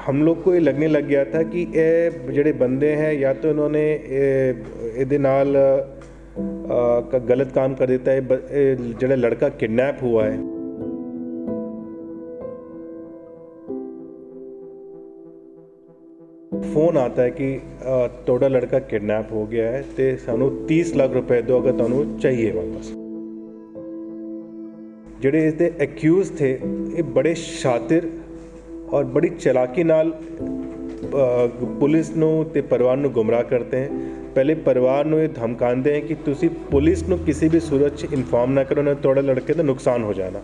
हम लोग को ये लगने लग गया था कि ये ਜਿਹੜੇ ਬੰਦੇ हैं या तो इन्होंने ਇਹਦੇ ਨਾਲ गलत काम कर देता है। ਜਿਹੜਾ लड़का किडनैप हुआ है, फोन आता है कि ਤੁਹਾਡਾ लड़का किडनैप हो गया है तो ਸਾਨੂੰ 30 ਲੱਖ रुपए दो अगर ਤੁਹਾਨੂੰ चाहिए वापस। ਜਿਹੜੇ इसके एक्यूज थे ये बड़े शातिर और बड़ी चलाकी नाल पुलिस नूं ते परिवार नूं गुमराह करते हैं। पहले परिवार नूं ये धमकाते हैं कि तुसी पुलिस नूं किसी भी सूरत च इन्फॉर्म ना करो, ना थोड़ा लड़के का नुकसान हो जाना।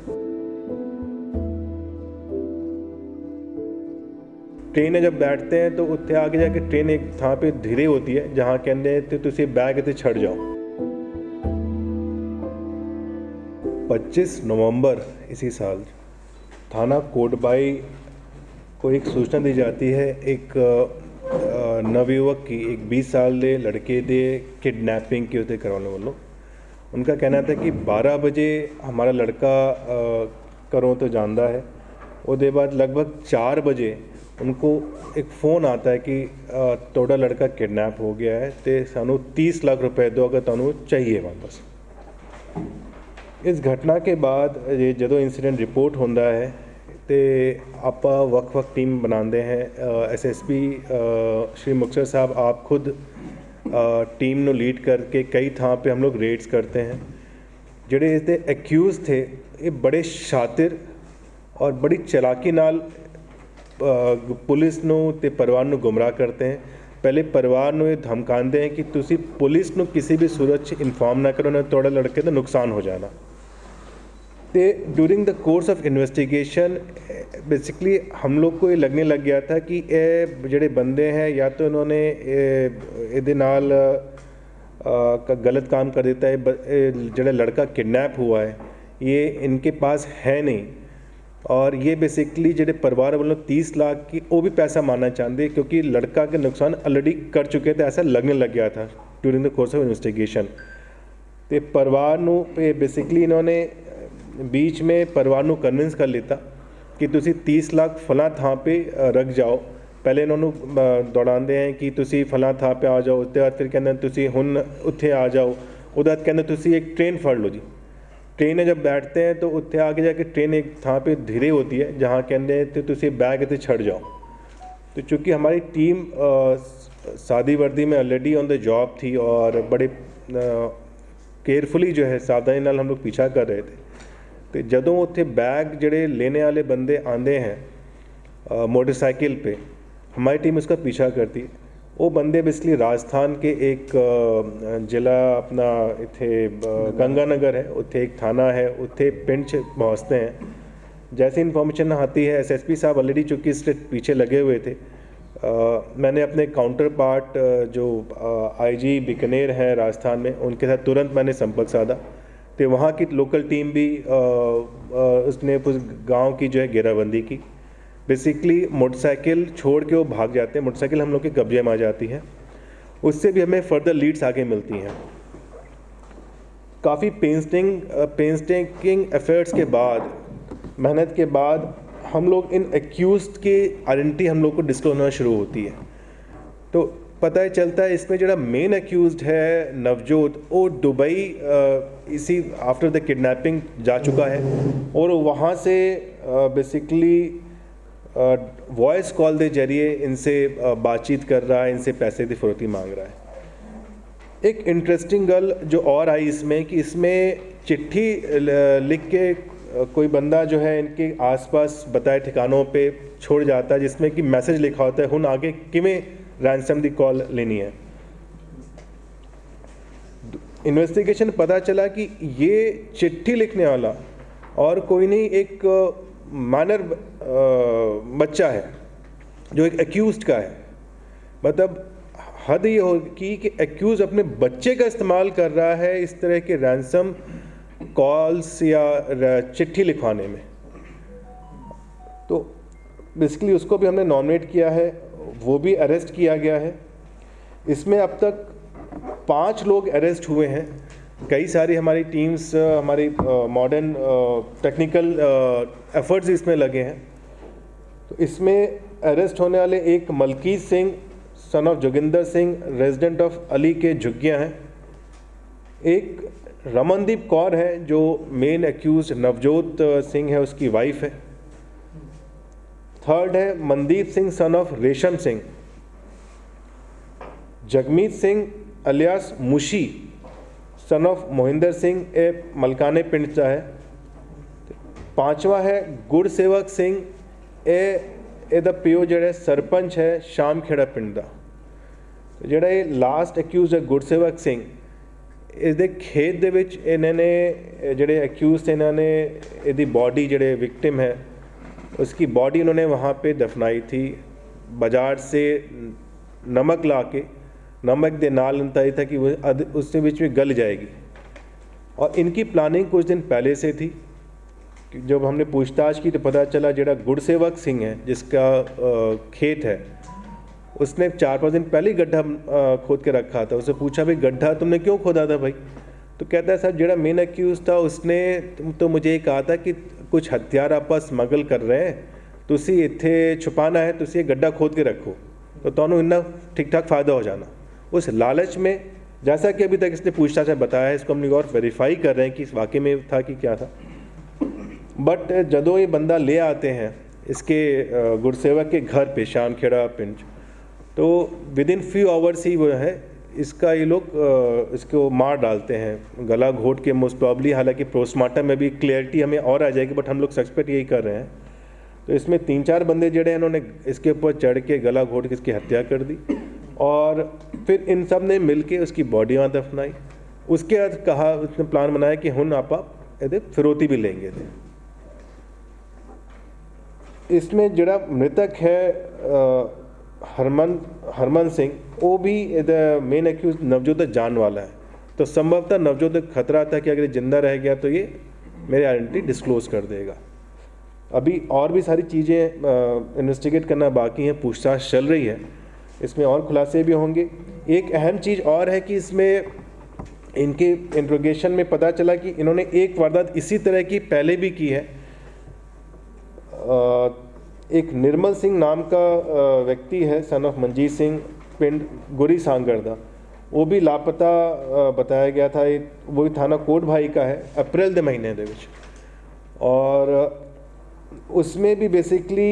ट्रेन में जब बैठते हैं तो उत्थे आगे जाके ट्रेन एक थां पे धीरे होती है जहाँ कहते हैं तो तुसी बैग इत्थे छड़ जाओ। 25 नवंबर इसी साल थाना कोटबाई को एक सूचना दी जाती है एक नवयुवक की, एक 20 साल के लड़के दे किडनैपिंग की उत्ते करवाने वालों। उनका कहना था कि 12 बजे हमारा लड़का घरों तो जाता है, उसके बाद लगभग 4 बजे उनको एक फ़ोन आता है कि ਤੁਹਾਡਾ लड़का किडनैप हो गया है तो सानू 30 लाख रुपए दो अगर ਤੁਹਾਨੂੰ चाहिए वापस। इस घटना के बाद जो इंसीडेंट रिपोर्ट होता है तो आप वक्-वक् टीम बनाते हैं। SSP श्री मुक्तसर साहब आप खुद टीम को लीड करके कई थां पे हम लोग रेड्स करते हैं। ਜਿਹੜੇ इसके एक्यूज थे ये बड़े शातिर और बड़ी चलाकी नाल पुलिस नूं ते परिवार नूं गुमराह करते हैं। पहले परिवार नूं ये धमकाते हैं कि तुसी पुलिस नूं किसी भी सूरत च इन्फॉर्म ना करो, ना थोड़ा लड़के का नुकसान हो जाना। तो during the course of investigation basically हम लोग को ये लगने लग गया था कि ये ਜਿਹੜੇ बंदे हैं या तो इन्होंने ਇਹਦੇ ਨਾਲ गलत काम कर देता है। ਜਿਹੜਾ लड़का किडनैप हुआ है ये इनके पास है नहीं, और ये बेसिकली जो परिवार वालों 30 लाख की वो भी पैसा मानना चाहते क्योंकि लड़का के नुकसान ऑलरेडी कर चुके थे, ऐसा लगने लग गया था during the course of investigation. तो परिवार नूं बेसिकली इन्होंने बीच में परिवार नूं कन्विंस कर लेता कि तुसी 30 लाख फलां थां पे रख जाओ। पहले इन्होंने दौड़ाते हैं कि तुसी फलां थां पे आ जाओ, उसके बाद फिर कहते हैं तुसी हुण उत्थे आ जाओ, उसके बाद कहते तुसी एक ट्रेन फड़ लो जी। ट्रेन में जब बैठते हैं तो उत्थे आगे जाके ट्रेन एक थां पे धीरे होती है जहाँ कहते हैं तो तुसी बैग इत्थे छड़ जाओ। तो चूँकि हमारी टीम सादी वर्दी में ऑलरेडी ऑन द जॉब थी और बड़े केयरफुली जो है सावधानी नाल हम लोग पीछा कर रहे थे। तो जदों उत्थे बैग जड़े लेने वाले बंदे आते हैं मोटरसाइकिल पे, हमारी टीम उसका पीछा करती। वो बंदे बेसिकली राजस्थान के एक जिला अपना इत्थे गंगानगर है, उत्थे एक थाना है, उत्थे पिंड पहुँचते हैं। जैसे इन्फॉर्मेशन आती है SSP साहब ऑलरेडी चूँकि इससे पीछे लगे हुए थे। मैंने अपने काउंटर पार्ट जो IG बीकानेर हैं राजस्थान में, उनके साथ तुरंत मैंने संपर्क साधा। तो वहाँ की लोकल टीम भी उसने उस गांव की जो है घेराबंदी की। बेसिकली मोटरसाइकिल छोड़ के वो भाग जाते हैं, मोटरसाइकिल हम लोग के कब्जे में आ जाती है। उससे भी हमें फर्दर लीड्स आगे मिलती हैं। काफ़ी पेंस्टिंग एफर्ट्स के बाद, मेहनत के बाद हम लोग इन एक्यूज की आइडेंटिटी हम लोग को डिस्क्लोज होना शुरू होती है। तो पता ही चलता है इसमें जो मेन एक्यूज है नवजोत, वो दुबई इसी आफ्टर द किडनैपिंग जा चुका है और वहाँ से बेसिकली वॉइस कॉल के जरिए इनसे बातचीत कर रहा है, इनसे पैसे की फरोती मांग रहा है। एक इंटरेस्टिंग गल जो और आई इसमें कि इसमें चिट्ठी लिख के कोई बंदा जो है इनके आसपास बताए ठिकानों पे छोड़ जाता है जिसमें कि मैसेज लिखा होता है हुण आगे किवें रैंसम की कॉल लेनी है। इन्वेस्टिगेशन पता चला कि ये चिट्ठी लिखने वाला और कोई नहीं, एक माइनर बच्चा है जो एक एक्यूज का है। मतलब हद ये होगी कि एक्यूज अपने बच्चे का इस्तेमाल कर रहा है इस तरह के रैंसम कॉल्स या चिट्ठी लिखवाने में। तो बेसिकली उसको भी हमने नॉमिनेट किया है, वो भी अरेस्ट किया गया है। इसमें अब तक 5 लोग अरेस्ट हुए हैं। कई सारी हमारी टीम्स, हमारी मॉडर्न टेक्निकल एफर्ट्स इसमें लगे हैं। तो इसमें अरेस्ट होने वाले एक Malkeet Singh son of Joginder Singh resident of Ali के झुग्गियाँ हैं। एक रमनदीप कौर है जो मेन एक्यूज नवजोत सिंह है, उसकी वाइफ है। थर्ड है Mandeep Singh son of Resham Singh. Jagmeet Singh alias Mushi son of Mohinder Singh ए मलकाने पिंड का है। पांचवा है गुरसेवक सिंह ए दा पिओ जिहड़ा सरपंच है शाम खेड़ा पिंड का। जिहड़ा ये लास्ट एक्यूज है गुरसेवक सिंह, इसके खेत दे विच इन्होंने जिहड़े एक्यूज थे इन्होंने इहदी बॉडी जिहड़े विक्टिम है उसकी बॉडी उन्होंने वहाँ पे दफनाई थी। बाजार से नमक ला के नमक दे नाल बताई था कि वो उसके बीच में गल जाएगी, और इनकी प्लानिंग कुछ दिन पहले से थी। जब हमने पूछताछ की तो पता चला जिहड़ा गुरसेवक सिंह है जिसका खेत है उसने 4-5 दिन पहले ही गड्ढा खोद के रखा था। उससे पूछा भाई गड्ढा तुमने क्यों खोदा था भाई, तो कहता है सर जिहड़ा मेन एक्यूज था उसने तो मुझे ये कहा था कि कुछ हथियार आपस स्मगल कर रहे हैं, तुसी इत्थे छुपाना है, तुसी ये गड्ढा खोद के रखो तो तुहानू इन्ना ठीक ठाक फ़ायदा हो जाना। उस लालच में, जैसा कि अभी तक इसने पूछताछ में बताया है, इसको हम और वेरीफाई कर रहे हैं कि इस वाकई में था कि क्या था। बट जदों ये बंदा ले आते हैं इसके गुरसेवक के घर पे शाम खेड़ा पिंड, तो विद इन फ्यू आवर्स ही वो है इसका ये लोग इसको मार डालते हैं गला घोट के मोस्ट प्रॉब्ली। हालांकि पोस्टमार्टम में भी क्लियरिटी हमें और आ जाएगी, बट हम लोग सस्पेक्ट यही कर रहे हैं। तो इसमें 3-4 बंदे जड़े हैं इन्होंने इसके ऊपर चढ़ के गला घोट के इसकी हत्या कर दी, और फिर इन सब ने मिल के उसकी बॉडी वहाँ दफनाई। उसके बाद कहा, उसने प्लान बनाया कि हुन आप ये फिरौती भी लेंगे थे। इसमें जड़ा मृतक है हरमन सिंह, वो भी मेन एक्यूज नवजोत जान वाला है, तो संभवतः नवजोत खतरा था कि अगर ये जिंदा रह गया तो ये मेरी आइडेंटिटी डिस्क्लोज कर देगा। अभी और भी सारी चीज़ें इन्वेस्टिगेट करना बाकी हैं, पूछताछ चल रही है, इसमें और खुलासे भी होंगे। एक अहम चीज़ और है कि इसमें इनके इंट्रोगेशन में पता चला कि इन्होंने एक वारदात इसी तरह की पहले भी की है। एक निर्मल सिंह नाम का व्यक्ति है सन ऑफ मनजीत सिंह पिंड गुरी सांगड़ का, वो भी लापता बताया गया था। वो भी थाना कोट भाई का है अप्रैल के महीने के विच, और उसमें भी बेसिकली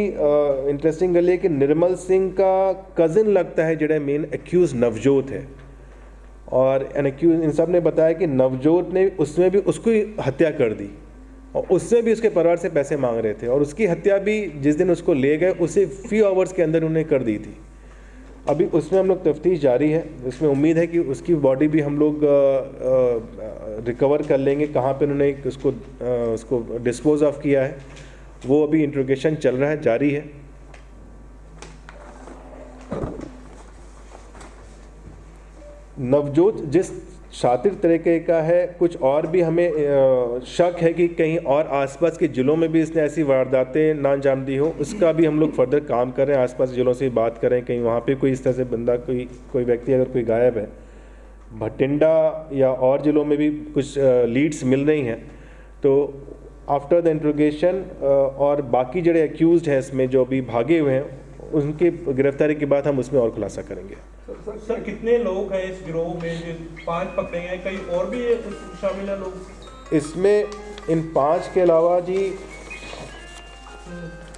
इंटरेस्टिंग गल है कि निर्मल सिंह का कज़न लगता है जिहड़ा मेन एक्यूज नवजोत है, और एन एक्यूज इन सब ने बताया कि नवजोत ने उसमें भी उसको ही हत्या कर दी, और उससे भी उसके परिवार से पैसे मांग रहे थे, और उसकी हत्या भी जिस दिन उसको ले गए उसे फ्यू आवर्स के अंदर उन्हें कर दी थी। अभी उसमें हम लोग तफ्तीश जारी है, उसमें उम्मीद है कि उसकी बॉडी भी हम लोग रिकवर कर लेंगे, कहाँ पे उन्होंने उसको डिस्पोज ऑफ किया है, वो अभी इंट्रोगेशन चल रहा है, जारी है। नवजोत जिस शातिर तरीके का है, कुछ और भी हमें शक है कि कहीं और आसपास के ज़िलों में भी इसने ऐसी वारदातें ना अंजाम दी हो, उसका भी हम लोग फर्दर काम कर रहे हैं। आसपास ज़िलों से बात करें, कहीं वहाँ पे कोई इस तरह से बंदा कोई व्यक्ति अगर कोई गायब है। भटिंडा या और ज़िलों में भी कुछ लीड्स मिल रही हैं, तो आफ्टर द इंट्रोगेशन और बाकी जड़े एक्यूज्ड हैं इसमें जो अभी भागे हुए हैं, उनकी गिरफ्तारी के बाद हम उसमें और खुलासा करेंगे। सर कितने लोग हैं इस गिरोह में? जो 5 पकड़े हैं, कई और भी शामिल हैं लोग इसमें? इन 5 के अलावा जी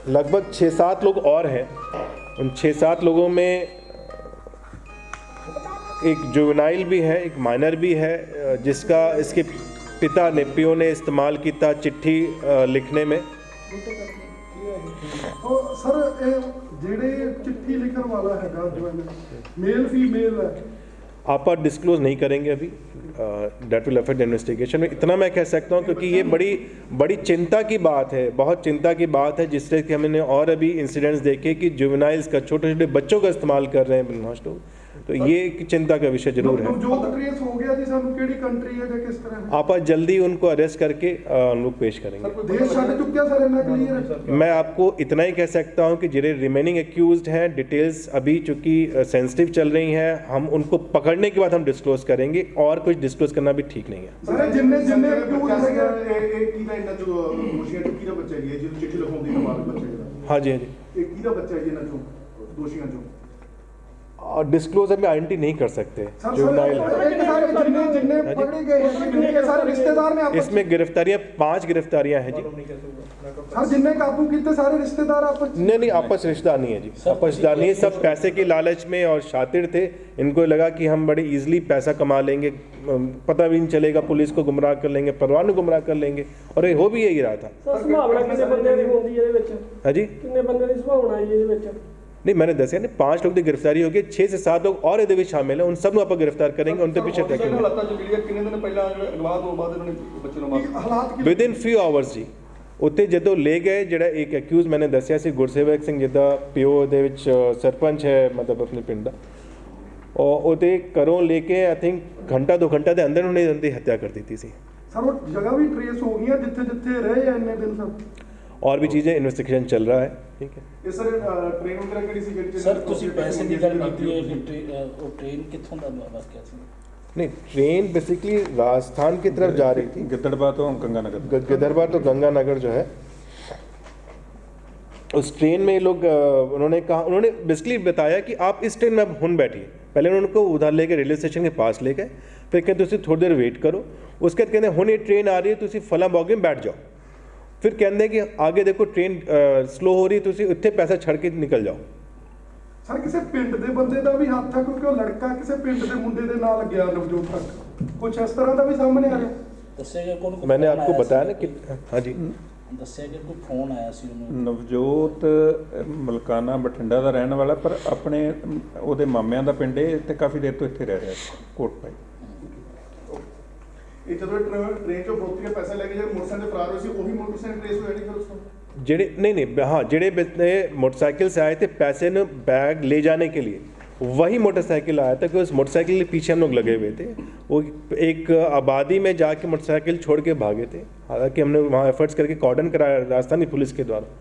लगभग 6-7 लोग और हैं। उन 6-7 लोगों में एक जुवेनाइल भी है, एक माइनर भी है, जिसका इसके पियो ने इस्तेमाल किया चिट्ठी लिखने में। तो सर ਜਿਹੜੇ चिट्ठी लिखने वाला है जो मेल फीमेल है, आप डिस्क्लोज नहीं करेंगे अभी, डेट विल अफेक्ट इन्वेस्टिगेशन में, इतना मैं कह सकता हूँ, क्योंकि ये बड़ी चिंता की बात है, बहुत चिंता की बात है, जिससे कि हमने और अभी इंसिडेंट्स देखे कि जुवेनाइल्स का, छोटे छोटे बच्चों का इस्तेमाल कर रहे हैं ब्रेनवॉश, तो ये एक चिंता का विषय जरूर है। जो ट्रेस हो गया जी सानू केड़ी कंट्री है या किस तरह आप जल्दी उनको अरेस्ट करके हम लोग पेश करेंगे। देश छड़ चुका सर, इतना क्लियर है। मैं आपको इतना ही कह सकता हूं कि जिन्हें रिमेनिंग एक्यूज्ड हैं, डिटेल्स अभी चूंकि सेंसिटिव चल रही हैं, हम उनको पकड़ने के बाद हम डिस्क्लोज करेंगे, और कुछ डिस्क्लोज करना भी ठीक नहीं है। सर जिन्ने हाँ जी हाँ जी। हाँ जी, ਕਿਹਦਾ ਬੱਚਾ ਹੈ ਜੀ ਇਹਨਾਂ ਚੋਂ ਦੋਸ਼ੀਆਂ ਚੋਂ? और डिस्क्लोज हम आइडेंटिटी नहीं कर सकते सर जुवेनाइल एक सारे जिन्ने जिन्ने पकड़े गए हैं जिनके सारे रिश्तेदार ने आपस इसमें गिरफ्तारियां 5 गिरफ्तारियां हैं जी सर जिन्ने काबू किए सारे रिश्तेदार आपस नहीं आपस रिश्तेदार नहीं है जी, आपस रिश्तेदार नहीं है, सब पैसे के लालच में और शातिर थे। इनको लगा कि हम बड़े इजीली पैसा कमा लेंगे, पता भी नहीं चलेगा, पुलिस को गुमराह कर लेंगे, परिवार को गुमराह कर लेंगे, और ये हो भी यही रहा था। ਸਰ ਸੰਭਾਵਨਾ ਕਿੰਨੇ ਬੰਦੇ ਦੀ ਹੁੰਦੀ ਹੈ ਇਹਦੇ ਵਿੱਚ? हाँ जी ਕਿੰਨੇ ਬੰਦੇ ਦੀ ਸੰਭਾਵਨਾ ਹੈ ਇਹਦੇ ਵਿੱਚ? नहीं मैंने दसिया नहीं 5 लोग की गिरफ्तारी होगी, 6 से 7 लोग और ये शामिल हैं, उन सब आप गिरफ्तार करेंगे, उनके पीछे देखेंगे ਹਾਲਾਤਾਂ ਚ ਮਿਲੀ ਹੈ ਕਿੰਨੇ ਦਿਨ ਪਹਿਲਾਂ ਜਿਹੜਾ ਅਗਵਾ ਤੋਂ ਬਾਅਦ ਇਹਨਾਂ ਨੇ ਬੱਚੇ ਨੂੰ ਮਾਰ हालात की ਵਿਦ ਇਨ ਫਿਊ ਆਵਰਸ ਜੀ। ਉੱਥੇ ਜਦੋਂ ਲੈ ਗਏ ਜਿਹੜਾ ਇੱਕ ਅਕਿਊਜ਼ ਮੈंने ਦੱਸਿਆ ਸੀ ਗੁਰਸੇਵਕ ਸਿੰਘ ਜਿੱਦਾਂ ਪਿਓ ਦੇ ਵਿੱਚ ਸਰਪੰਚ ਹੈ ਮਤਲਬ ਆਪਣੇ ਪਿੰਡ ਦਾ, और ਉਹਦੇ ਘਰੋਂ ਲੈ ਕੇ आई थिंक घंटा 2 घंटा ਦੇ ਅੰਦਰ ਉਹਨੇ ਉਹਦੀ ਹੱਤਿਆ ਕਰ ਦਿੱਤੀ ਸੀ। सर वो जगह भी ट्रेस हो गई है जिथे जिथे रहे हैं इतने दिन सब और भी चीज़ें इन्वेस्टिगेशन चल रहा है, ठीक है। ਇਹ ਸਰ ਟ੍ਰੇਨ ਵਗੈਰਾ ਕਿਹੜੀ ਸੀ ਜਿਹੜੀ ਸਰ ਤੁਸੀਂ ਪੈਸੇ ਦੀ ਗੱਲ ਕੀਤੀ ਹੈ ਕਿ ਉਹ ਟ੍ਰੇਨ ਕਿੱਥੋਂ ਦਾ ਵਾਕਿਆ ਸੀ? नहीं ट्रेन बेसिकली राजस्थान की तरफ जा रही थी, गिद्दड़बा तो गंगानगर गिदरबा तो गंगानगर जो है, उस ट्रेन में ये लोग उन्होंने कहा, उन्होंने बेसिकली बताया कि आप इस ट्रेन में अब हुन बैठिए। पहले उन्होंने उनको उधर लेके रेलवे स्टेशन के पास ले गए, फिर कहते तुम थोड़ी देर वेट करो, उसके बाद कहते हुन ये ट्रेन आ रही है, तुम फला बॉगी में बैठ जाओ। फिर कहते कि आगे देखो ट्रेन स्लो हो रही है, तुम उत्थे पैसा छड़ के निकल जाओ। सर किसी पिंड दे बंदे का भी हाथ था क्योंकि वो लड़का किसी पिंड दे मुंडे दे नाल गया नवजोत तक, कुछ इस तरह का भी सामने आ रहा। ਦੱਸਿਆ ਗਿਆ ਕੋਣ? मैंने आपको बताया ना कि हाँ जी ਦੱਸਿਆ ਗਿਆ ਕੋਈ ਫੋਨ ਆਇਆ ਸੀ ਉਹਨੂੰ? ਨਵਜੋਤ ਮਲਕਾਨਾ ਬਠਿੰਡਾ ਦਾ ਰਹਿਣ ਵਾਲਾ, ਪਰ ਆਪਣੇ ਉਹਦੇ ਮਾਮਿਆਂ ਦਾ ਪਿੰਡ ਹੈ ਤੇ ਕਾਫੀ ਦੇਰ ਤੋਂ ਇੱਥੇ ਰਹਿ ਰਿਹਾ ਸੀ ਕੋਟਪਾਈ। ਇਹ ਜਦੋਂ ਟ੍ਰੇਨ ਚੋਂ ਫਰੋਤੀ ਕੇ ਪੈਸੇ ਲੈ ਕੇ ਜਿਹੜੇ ਮੋਟਰਸਾਈਕਲ ਤੇ ਫਰਾਰ ਹੋਏ ਸੀ ਉਹੀ ਮੋਟਰਸਾਈਕਲ ਟ੍ਰੇਸ ਹੋਇਆ ਨਹੀਂ ਫਿਰ ਉਸ ਤੋਂ? जेड़े नहीं हाँ जेड़े मोटरसाइकिल से आए थे पैसे न बैग ले जाने के लिए, वही मोटरसाइकिल आया था कि उस मोटरसाइकिल के पीछे हम लोग लगे हुए थे। वो एक आबादी में जाके मोटरसाइकिल छोड़ के भागे थे, हालांकि हमने वहाँ एफर्ट्स करके कॉर्डन कराया राजस्थानी पुलिस के द्वारा,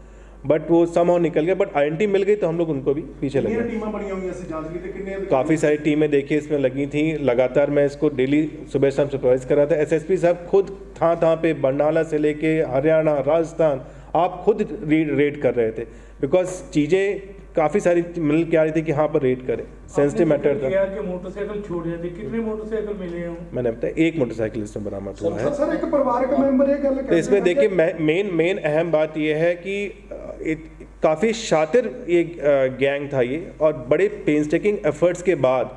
बट वो समहाउ निकल गए, बट आइडेंटिटी मिल गई तो हम लोग उनको भी पीछे लगे। ਕਿੰਨੀਆਂ ਟੀਮਾਂ ਬਣੀਆਂ ਹੋਈਆਂ ਸੀ ਜਾਂਚ ਲਈ ਤੇ ਕਿੰਨੇ काफ़ी सारी टीमें देखिए इसमें लगी थी, लगातार मैं इसको डेली सुबह शाम सुपरवाइज कर रहा था। एसएसपी साहब खुद था पे बरनाला से लेके हरियाणा राजस्थान आप खुद रेड कर रहे थे, बिकॉज चीज़ें काफ़ी सारी मिल के आ रही थी कि हाँ पर रेड करें, सेंसिटिव मैटर था। कि मोटरसाइकिल छोड़े थे, कितने मोटरसाइकिल मिले हैं? मैंने बताया एक मोटरसाइकिल इसमें बरामद हुआ है। सर एक परिवारक मेंबर ये गल तो इसमें देखिए मेन अहम बात यह है कि काफ़ी शातिर ये गैंग था ये, और बड़े पेंसटेकिंग एफर्ट्स के बाद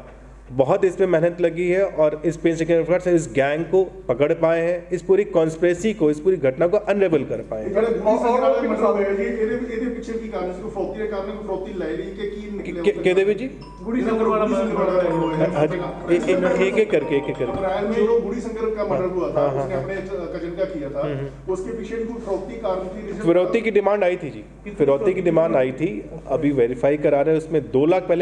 बहुत इसमें मेहनत लगी है, और इस पेंसटेकिंग एफर्ट्स से इस गैंग को पकड़ पाए हैं, इस पूरी कॉन्स्पिरेसी को, इस पूरी घटना को अनरेबल कर पाए हैं। ਜਿਹੜੇ ਗੁਰੂ ਸੰਗਤ ਵਾਲੇ ਮਸਲਾ ਹੋਇਆ ਜੀ ਇਹਦੇ ਪਿੱਛੇ ਕੀ ਕਾਰਨ ਸੀ? ਕੋਈ ਫਰੋਤੀ ਦੇ ਕਾਰਨ ਕੋਈ ਫਰੋਤੀ ਲੈ ਲਈ ਕਿ ਕੀ ਨਿਕਲਿਆ? कहते हुए जी गुड़ी शंकर वाला हाँ जी एक एक करके अप्रैल में जो गुड़ी शंकर का मर्डर हुआ था उसने अपने कजन का किया था, उसके पीछे भी कोई फरोख्ती कारण थी? फिरौती की डिमांड आई थी जी, फिरौती की डिमांड आई थी, अभी वेरीफाई करा रहे हैं। उसमें 2 लाख पहले